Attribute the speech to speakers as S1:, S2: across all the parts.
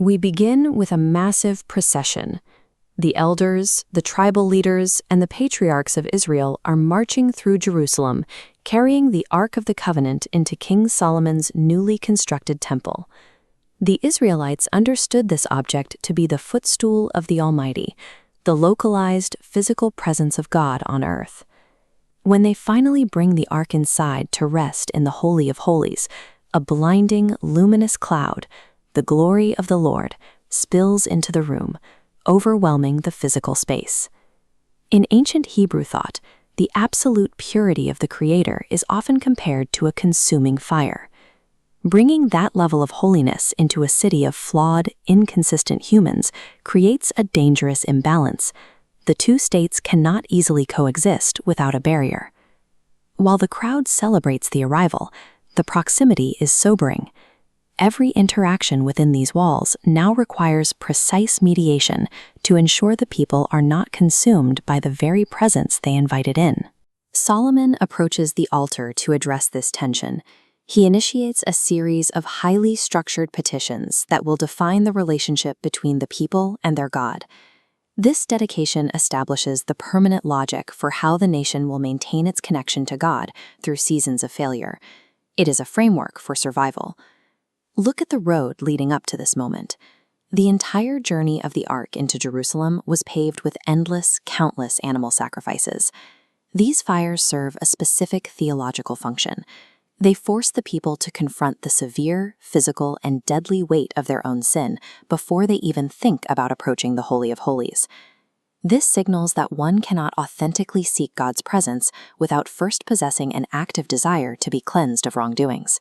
S1: We begin with a massive procession. The elders, the tribal leaders, and the patriarchs of Israel are marching through Jerusalem, carrying the Ark of the Covenant into King Solomon's newly constructed temple. The Israelites understood this object to be the footstool of the Almighty, the localized, physical presence of God on earth. When they finally bring the Ark inside to rest in the Holy of Holies, a blinding, luminous cloud, the glory of the Lord, spills into the room, overwhelming the physical space. In ancient Hebrew thought, the absolute purity of the Creator is often compared to a consuming fire. Bringing that level of holiness into a city of flawed, inconsistent humans creates a dangerous imbalance. The two states cannot easily coexist without a barrier. While the crowd celebrates the arrival, the proximity is sobering. Every interaction within these walls now requires precise mediation to ensure the people are not consumed by the very presence they invited in. Solomon approaches the altar to address this tension. He initiates a series of highly structured petitions that will define the relationship between the people and their God. This dedication establishes the permanent logic for how the nation will maintain its connection to God through seasons of failure. It is a framework for survival. Look at the road leading up to this moment. The entire journey of the Ark into Jerusalem was paved with endless, countless animal sacrifices. These fires serve a specific theological function. They force the people to confront the severe, physical, and deadly weight of their own sin before they even think about approaching the Holy of Holies. This signals that one cannot authentically seek God's presence without first possessing an active desire to be cleansed of wrongdoings.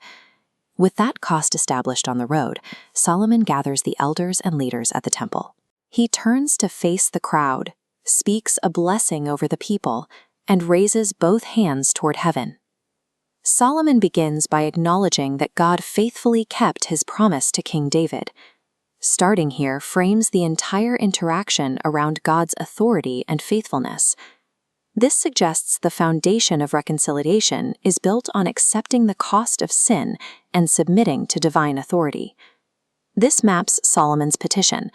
S1: With that cost established on the road, Solomon gathers the elders and leaders at the temple. He turns to face the crowd, speaks a blessing over the people, and raises both hands toward heaven. Solomon begins by acknowledging that God faithfully kept his promise to King David. Starting here frames the entire interaction around God's authority and faithfulness. This suggests the foundation of reconciliation is built on accepting the cost of sin and submitting to divine authority. This maps Solomon's petition,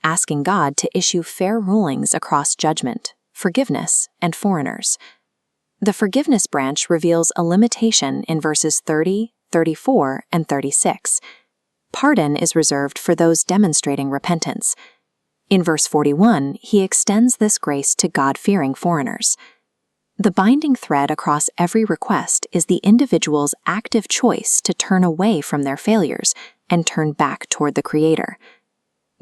S1: asking God to issue fair rulings across judgment, forgiveness, and foreigners. The forgiveness branch reveals a limitation in verses 30, 34, and 36. Pardon is reserved for those demonstrating repentance. In verse 41, he extends this grace to God-fearing foreigners. The binding thread across every request is the individual's active choice to turn away from their failures and turn back toward the Creator.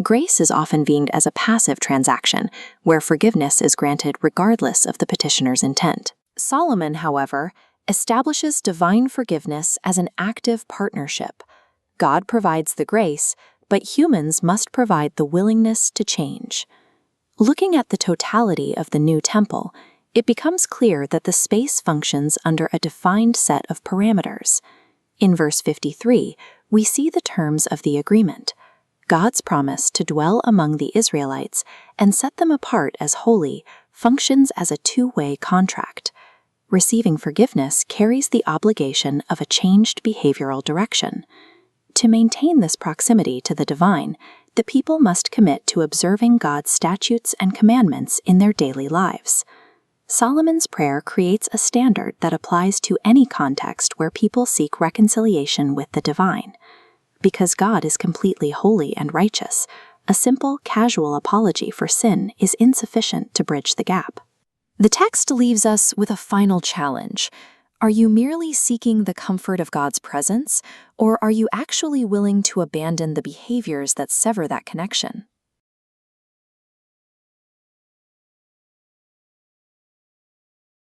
S1: Grace is often viewed as a passive transaction, where forgiveness is granted regardless of the petitioner's intent. Solomon, however, establishes divine forgiveness as an active partnership. God provides the grace, but humans must provide the willingness to change. Looking at the totality of the new temple, it becomes clear that the space functions under a defined set of parameters. In verse 53, we see the terms of the agreement. God's promise to dwell among the Israelites and set them apart as holy functions as a two-way contract. Receiving forgiveness carries the obligation of a changed behavioral direction. To maintain this proximity to the divine, the people must commit to observing God's statutes and commandments in their daily lives. Solomon's prayer creates a standard that applies to any context where people seek reconciliation with the divine. Because God is completely holy and righteous, a simple, casual apology for sin is insufficient to bridge the gap. The text leaves us with a final challenge. Are you merely seeking the comfort of God's presence, or are you actually willing to abandon the behaviors that sever that connection?